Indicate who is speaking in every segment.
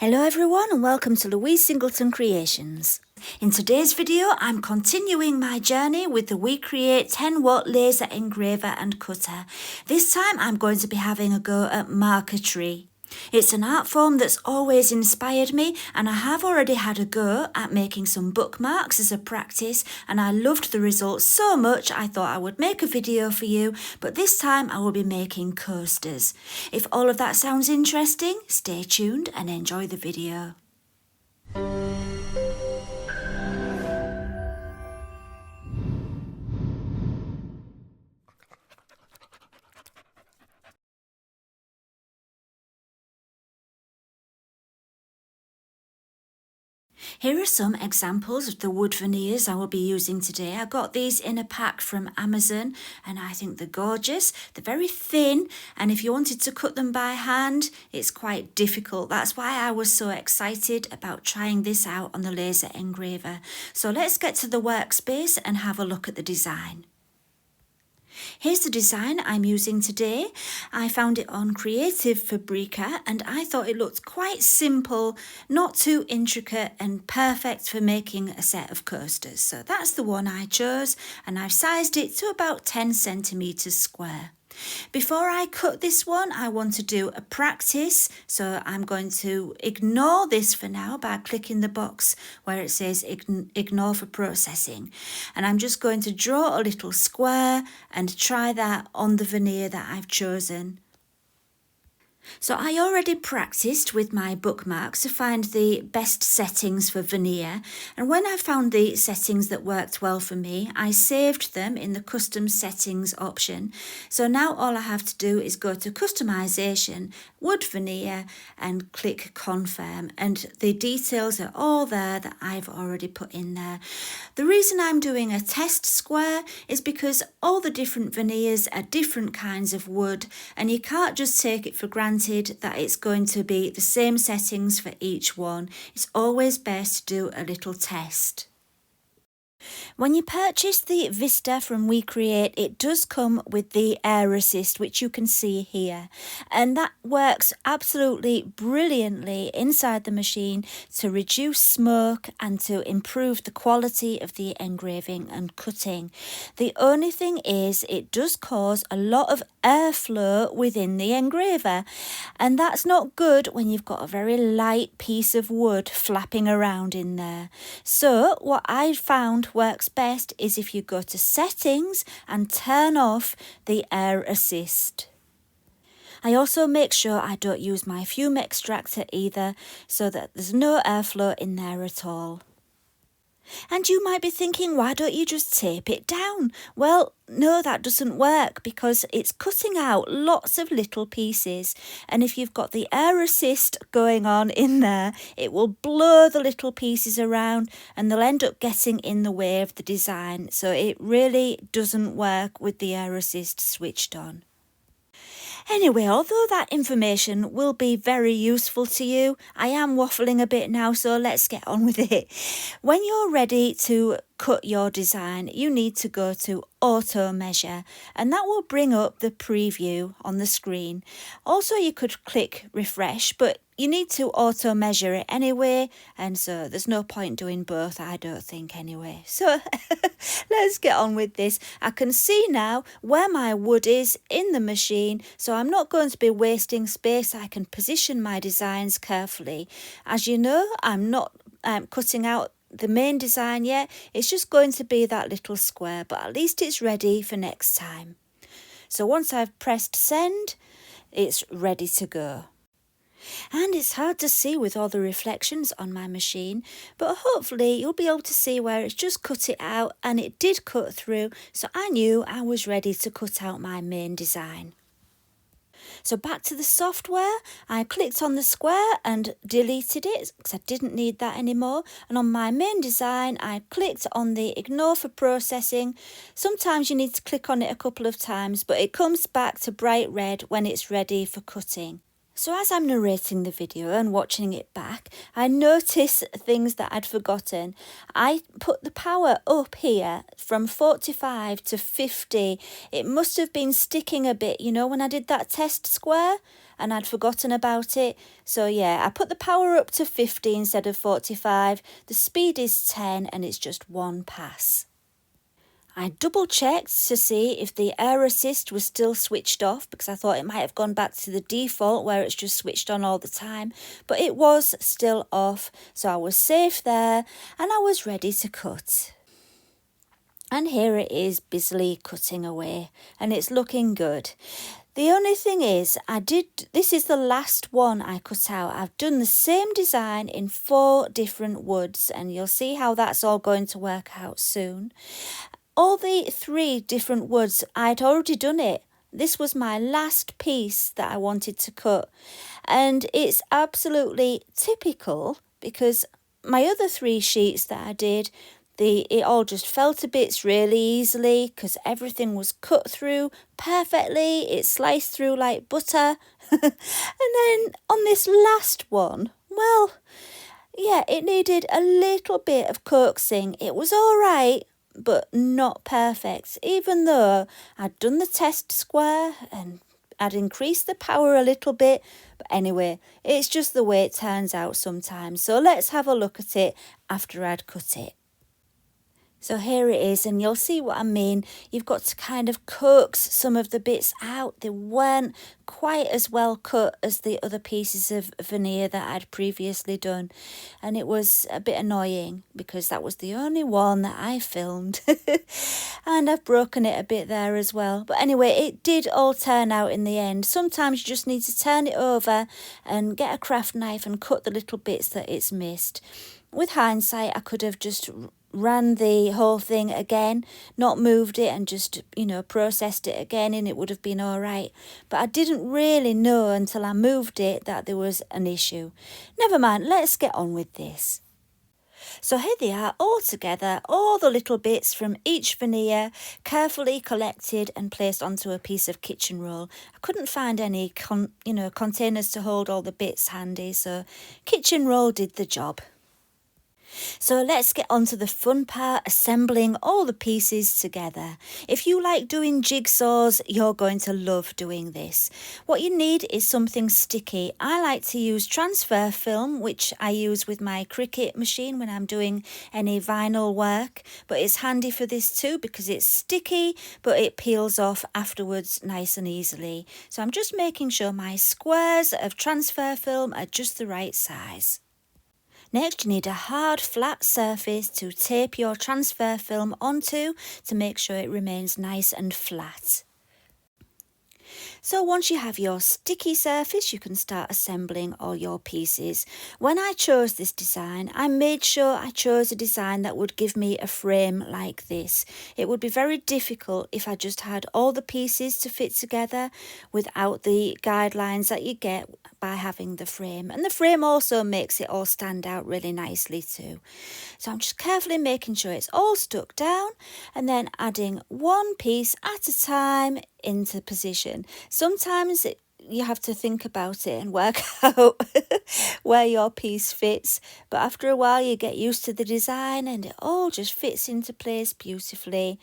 Speaker 1: Hello everyone and welcome to Louise Singleton Creations. In today's video I'm continuing my journey with the WeCreat 10-watt laser engraver and cutter. This time I'm going to be having a go at Marquetry. It's an art form that's always inspired me, and I have already had a go at making some bookmarks as a practice, and I loved the results so much I thought I would make a video for you, but this time I will be making coasters. If all of that sounds interesting, stay tuned and enjoy the video. Here are some examples of the wood veneers I will be using today. I got these in a pack from Amazon and I think they're gorgeous. They're very thin, and if you wanted to cut them by hand, it's quite difficult. That's why I was so excited about trying this out on the laser engraver. So let's get to the workspace and have a look at the design. Here's the design I'm using today. I found it on Creative Fabrica and I thought it looked quite simple, not too intricate and perfect for making a set of coasters. So that's the one I chose, and I've sized it to about 10 centimeters square. Before I cut this one, I want to do a practice, so I'm going to ignore this for now by clicking the box where it says ignore for processing, and I'm just going to draw a little square and try that on the veneer that I've chosen. So I already practiced with my bookmarks to find the best settings for veneer, and when I found the settings that worked well for me, I saved them in the custom settings option. So now all I have to do is go to customization, wood veneer, and click confirm, and the details are all there that I've already put in there. The reason I'm doing a test square is because all the different veneers are different kinds of wood, and you can't just take it for granted that it's going to be the same settings for each one. It's always best to do a little test. When you purchase the Vista from WeCreat, it does come with the air assist, which you can see here, and that works absolutely brilliantly inside the machine to reduce smoke and to improve the quality of the engraving and cutting. The only thing is it does cause a lot of airflow within the engraver, and that's not good when you've got a very light piece of wood flapping around in there. So what I found works best is if you go to settings and turn off the air assist. I also make sure I don't use my fume extractor either, so that there's no airflow in there at all. And you might be thinking, why don't you just tape it down? Well, no, that doesn't work because it's cutting out lots of little pieces. And if you've got the air assist going on in there, it will blow the little pieces around and they'll end up getting in the way of the design. So it really doesn't work with the air assist switched on. Anyway, although that information will be very useful to you, I am waffling a bit now, so let's get on with it. When you're ready to cut your design, you need to go to Auto Measure, and that will bring up the preview on the screen. Also, you could click refresh, but you need to auto measure it anyway, and so there's no point doing both, I don't think, anyway. So let's get on with this. I can see now where my wood is in the machine, so I'm not going to be wasting space. I can position my designs carefully. As you know, I'm not cutting out the main design yet. It's just going to be that little square, but at least it's ready for next time. So once I've pressed send, it's ready to go. And it's hard to see with all the reflections on my machine, but hopefully you'll be able to see where it's just cut it out, and it did cut through, so I knew I was ready to cut out my main design. So back to the software, I clicked on the square and deleted it because I didn't need that anymore. And on my main design, I clicked on the ignore for processing. Sometimes you need to click on it a couple of times, but it comes back to bright red when it's ready for cutting. So as I'm narrating the video and watching it back, I notice things that I'd forgotten. I put the power up here from 45 to 50. It must have been sticking a bit, you know, when I did that test square. and I'd forgotten about it. So yeah, I put the power up to 50 instead of 45. The speed is 10 and it's just one pass. I double checked to see if the air assist was still switched off, because I thought it might have gone back to the default where it's just switched on all the time, but it was still off, so I was safe there and I was ready to cut. And here it is busily cutting away and it's looking good. The only thing is, this is the last one I cut out. I've done the same design in 4 different woods and you'll see how that's all going to work out soon. All the 3 different woods, I'd already done it. This was my last piece that I wanted to cut. And it's absolutely typical because my other 3 sheets that I did, it all just fell to bits really easily because everything was cut through perfectly. It sliced through like butter. And then on this last one, well, yeah, it needed a little bit of coaxing. It was all right, but not perfect, even though I'd done the test square and I'd increased the power a little bit. But anyway, it's just the way it turns out sometimes. So let's have a look at it after I'd cut it. So here it is, and you'll see what I mean. You've got to kind of coax some of the bits out. They weren't quite as well cut as the other pieces of veneer that I'd previously done. And it was a bit annoying because that was the only one that I filmed. And I've broken it a bit there as well. But anyway, it did all turn out in the end. Sometimes you just need to turn it over and get a craft knife and cut the little bits that it's missed. With hindsight, I could have just ran the whole thing again, not moved it and just, processed it again and it would have been all right. But I didn't really know until I moved it that there was an issue. Never mind, let's get on with this. So here they are all together, all the little bits from each veneer, carefully collected and placed onto a piece of kitchen roll. I couldn't find any containers to hold all the bits handy, so kitchen roll did the job. So let's get on to the fun part, assembling all the pieces together. If you like doing jigsaws, you're going to love doing this. What you need is something sticky. I like to use transfer film, which I use with my Cricut machine when I'm doing any vinyl work, but it's handy for this too because it's sticky, but it peels off afterwards nice and easily. So I'm just making sure my squares of transfer film are just the right size. Next, you need a hard, flat surface to tape your transfer film onto to make sure it remains nice and flat. So once you have your sticky surface, you can start assembling all your pieces. When I chose this design, I made sure I chose a design that would give me a frame like this. It would be very difficult if I just had all the pieces to fit together without the guidelines that you get by having the frame. And the frame also makes it all stand out really nicely too. So I'm just carefully making sure it's all stuck down and then adding one piece at a time into position. Sometimes you have to think about it and work out where your piece fits, but after a while you get used to the design and it all just fits into place beautifully.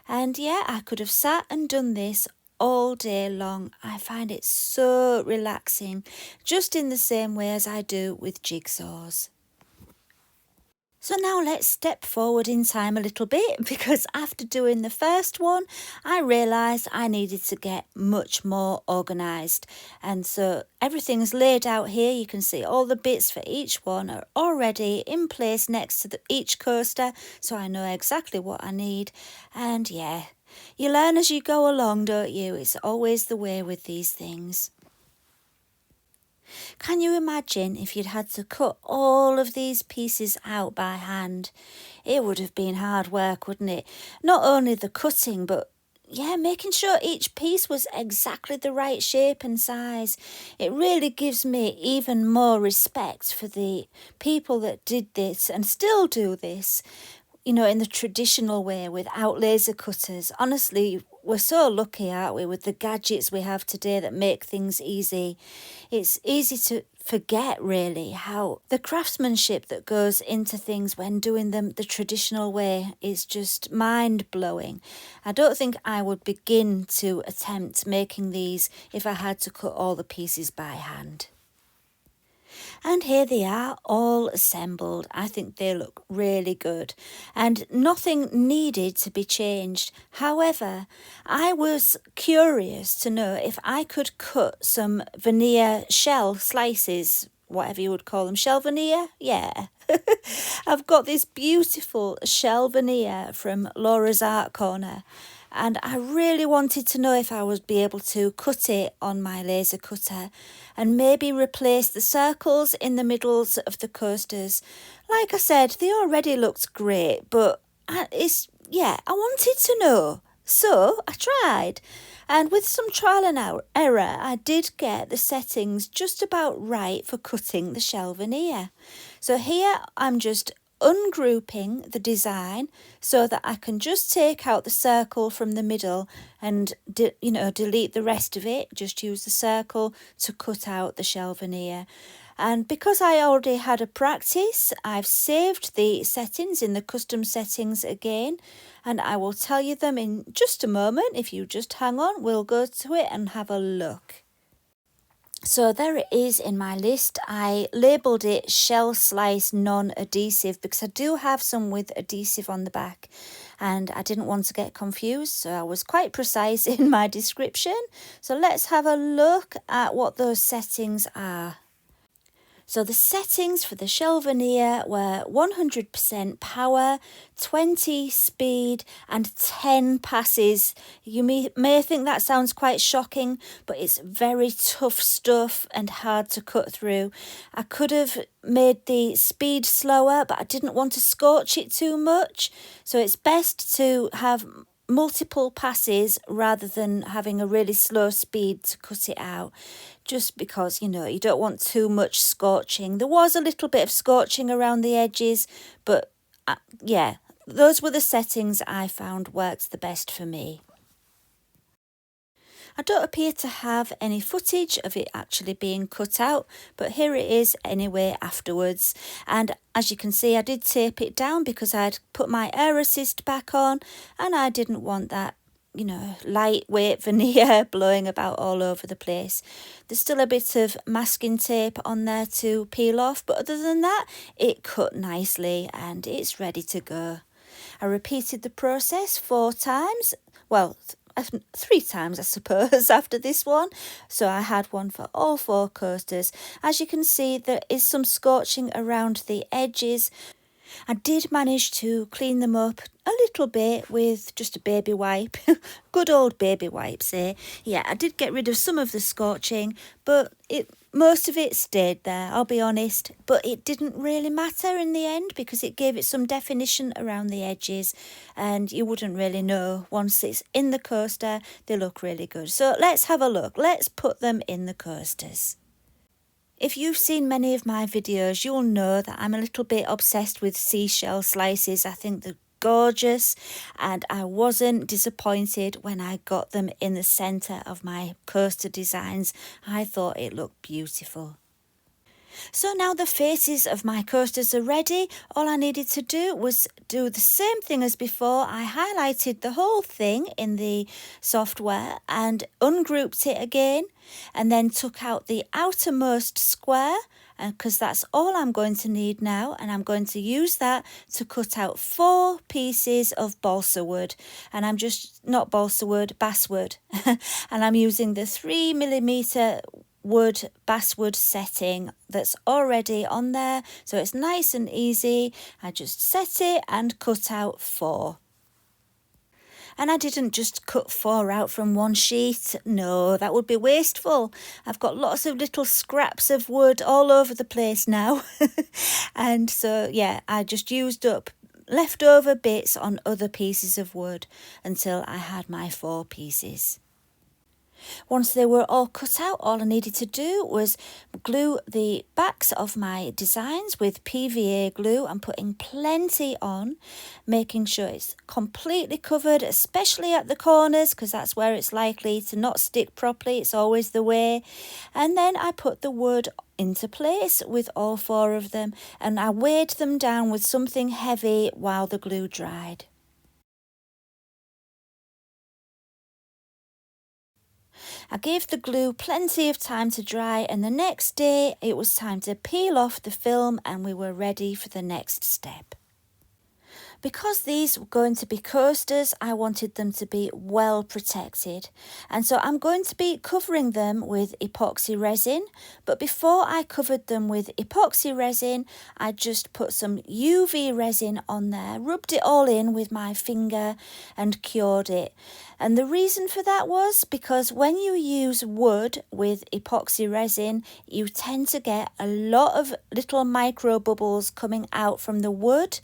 Speaker 1: And yeah, I could have sat and done this all day long. I find it so relaxing, just in the same way as I do with jigsaws. So now let's step forward in time a little bit, because after doing the first one, I realised I needed to get much more organised. And so everything's laid out here. You can see all the bits for each one are already in place next to each coaster, so I know exactly what I need. And yeah, you learn as you go along, don't you? It's always the way with these things. Can you imagine if you'd had to cut all of these pieces out by hand? It would have been hard work, wouldn't it? Not only the cutting, but yeah, making sure each piece was exactly the right shape and size. It really gives me even more respect for the people that did this and still do this, in the traditional way without laser cutters. Honestly, we're so lucky, aren't we, with the gadgets we have today that make things easy. It's easy forget really how the craftsmanship that goes into things when doing them the traditional way is just mind-blowing. I don't think I would begin to attempt making these if I had to cut all the pieces by hand. And here they are, all assembled. I think they look really good and nothing needed to be changed. However, I was curious to know if I could cut some veneer shell slices, whatever you would call them, shell veneer? Yeah. I've got this beautiful shell veneer from Laura's Art Corner, and I really wanted to know if I would be able to cut it on my laser cutter and maybe replace the circles in the middles of the coasters. Like I said, they already looked great, but I wanted to know. So I tried, and with some trial and error, I did get the settings just about right for cutting the shell veneer. So here I'm just ungrouping the design so that I can just take out the circle from the middle and delete the rest of it. Just use the circle to cut out the shell veneer. And because I already had a practice, I've saved the settings in the custom settings again, and I will tell you them in just a moment. If you just hang on, we'll go to it and have a look. So there it is in my list. I labelled it shell slice non-adhesive because I do have some with adhesive on the back and I didn't want to get confused, so I was quite precise in my description. So let's have a look at what those settings are. So the settings for the shell veneer were 100% power, 20 speed and 10 passes. You may think that sounds quite shocking, but it's very tough stuff and hard to cut through. I could have made the speed slower, but I didn't want to scorch it too much. So it's best to have multiple passes rather than having a really slow speed to cut it out, just because you don't want too much scorching. There was a little bit of scorching around the edges, but those were the settings I found worked the best for me. I don't appear to have any footage of it actually being cut out, but here it is anyway afterwards. And as you can see, I did tape it down because I'd put my air assist back on and I didn't want that lightweight veneer blowing about all over the place. There's still a bit of masking tape on there to peel off, but other than that, it cut nicely and it's ready to go. I repeated the process 4 times. Well, 3 times I suppose after this one, so I had one for all 4 coasters. As you can see, there is some scorching around the edges. I did manage to clean them up a little bit with just a baby wipe. Good old baby wipes, eh? Yeah, I did get rid of some of the scorching, but most of it stayed there, I'll be honest. But it didn't really matter in the end because it gave it some definition around the edges and you wouldn't really know. Once it's in the coaster, they look really good. So let's have a look. Let's put them in the coasters. If you've seen many of my videos, you'll know that I'm a little bit obsessed with seashell slices. I think they're gorgeous and I wasn't disappointed when I got them in the centre of my coaster designs. I thought it looked beautiful. So now the faces of my coasters are ready. All I needed to do was do the same thing as before. I highlighted the whole thing in the software and ungrouped it again and then took out the outermost square because that's all I'm going to need now, and I'm going to use that to cut out 4 pieces of balsa wood, and I'm just not balsa wood, basswood and I'm using the 3mm wood basswood setting that's already on there, so it's nice and easy. I just set it and cut out 4. And I didn't just cut 4 out from one sheet. No, that would be wasteful. I've got lots of little scraps of wood all over the place now. And so, yeah, I just used up leftover bits on other pieces of wood until I had my 4 pieces. Once they were all cut out, all I needed to do was glue the backs of my designs with PVA glue. I'm putting plenty on, making sure it's completely covered, especially at the corners, because that's where it's likely to not stick properly. It's always the way. And then I put the wood into place with all 4 of them, and I weighed them down with something heavy while the glue dried. I gave the glue plenty of time to dry, and the next day it was time to peel off the film and we were ready for the next step. Because these were going to be coasters, I wanted them to be well protected. And so I'm going to be covering them with epoxy resin. But before I covered them with epoxy resin, I just put some UV resin on there, rubbed it all in with my finger and cured it. And the reason for that was because when you use wood with epoxy resin, you tend to get a lot of little micro bubbles coming out from the wood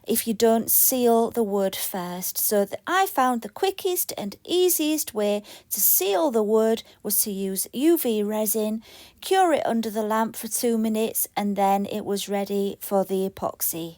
Speaker 1: if you don't seal the wood first. So I found the quickest and easiest way to seal the wood was to use UV resin, cure it under the lamp for 2 minutes, and then it was ready for the epoxy.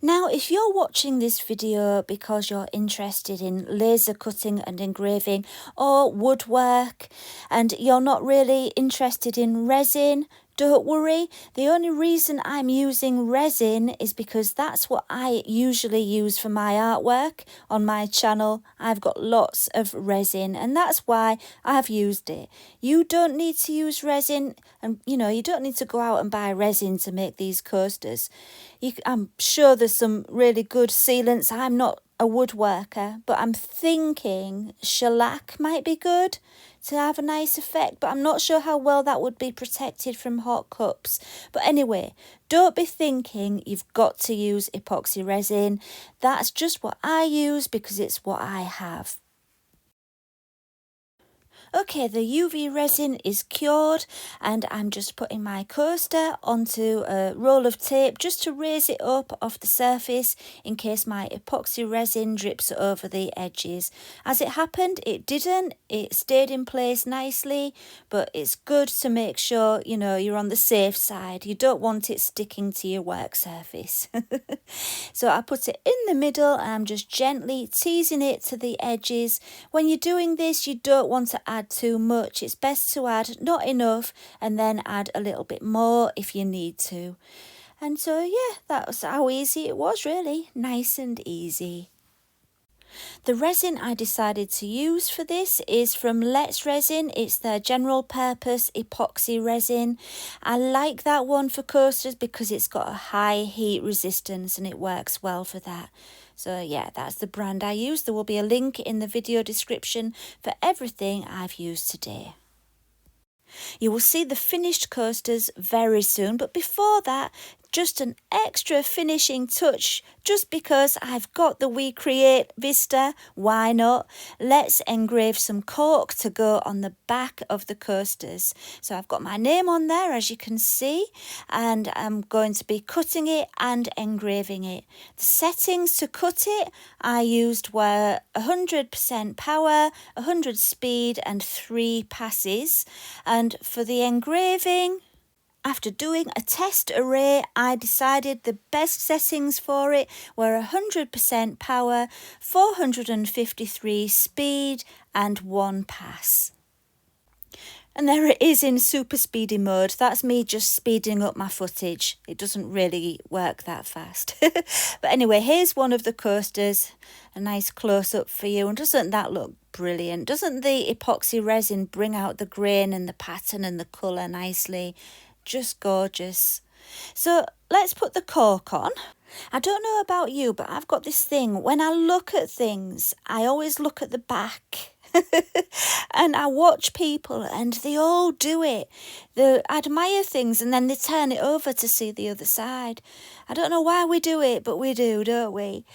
Speaker 1: Now, if you're watching this video because you're interested in laser cutting and engraving or woodwork, and you're not really interested in resin, don't worry. The only reason I'm using resin is because that's what I usually use for my artwork on my channel. I've got lots of resin, and that's why I've used it. You don't need to use resin, and you don't need to go out and buy resin to make these coasters. I'm sure there's some really good sealants. I'm not a woodworker, but I'm thinking shellac might be good to have a nice effect, but I'm not sure how well that would be protected from hot cups. But anyway, don't be thinking you've got to use epoxy resin. That's just what I use because it's what I have. Okay, the UV resin is cured, and I'm just putting my coaster onto a roll of tape just to raise it up off the surface in case my epoxy resin drips over the edges. As it happened, it didn't. It stayed in place nicely, but it's good to make sure, you're on the safe side. You don't want it sticking to your work surface. So I put it in the middle, and I'm just gently teasing it to the edges. When you're doing this, you don't want to add too much. It's best to add not enough and then add a little bit more if you need to. And so yeah, that was how easy it was, really. Nice and easy. The resin I decided to use for this is from Let's Resin. It's their general purpose epoxy resin. I like that one for coasters because it's got a high heat resistance and it works well for that. So yeah, that's the brand I use. There will be a link in the video description for everything I've used today. You will see the finished coasters very soon, but before that, just an extra finishing touch, just because I've got the WeCreat Vista, why not? Let's engrave some cork to go on the back of the coasters. So I've got my name on there, as you can see, and I'm going to be cutting it and engraving it. The settings to cut it I used were 100% power, 100 speed and 3 passes. And for the engraving, after doing a test array, I decided the best settings for it were 100% power, 453 speed and 1 pass. And there it is in super speedy mode. That's me just speeding up my footage. It doesn't really work that fast. But anyway, here's one of the coasters. A nice close-up for you. And doesn't that look brilliant? Doesn't the epoxy resin bring out the grain and the pattern and the colour nicely? Just gorgeous. So let's put the cork on. I don't know about you, but I've got this thing. When I look at things, I always look at the back. And I watch people and they all do it. They admire things and then they turn it over to see the other side. I don't know why we do it, but we do, don't we?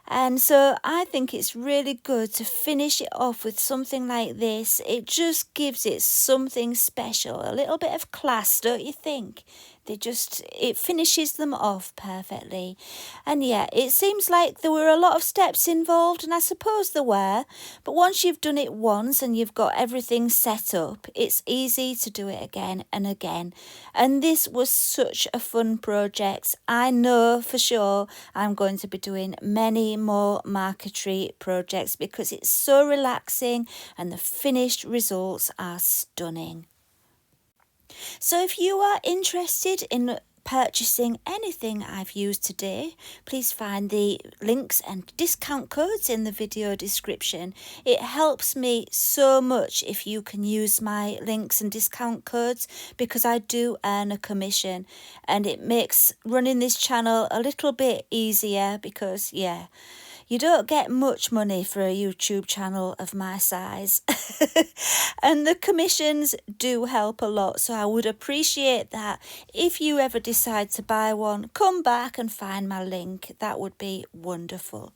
Speaker 1: And so I think it's really good to finish it off with something like this. It just gives it something special, a little bit of class, don't you think? It finishes them off perfectly. And yeah, it seems like there were a lot of steps involved, and I suppose there were, but once you've done it it once and you've got everything set up, it's easy to do it again and again. And this was such a fun project. I know for sure I'm going to be doing many more Marquetry projects because it's so relaxing and the finished results are stunning. So if you are interested in purchasing anything I've used today, please find the links and discount codes in the video description. It helps me so much if you can use my links and discount codes because I do earn a commission and it makes running this channel a little bit easier because, yeah, you don't get much money for a YouTube channel of my size. And the commissions do help a lot. So I would appreciate that. If you ever decide to buy one, come back and find my link. That would be wonderful.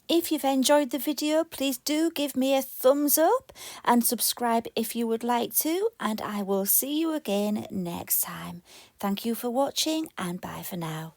Speaker 1: If you've enjoyed the video, please do give me a thumbs up and subscribe if you would like to. And I will see you again next time. Thank you for watching and bye for now.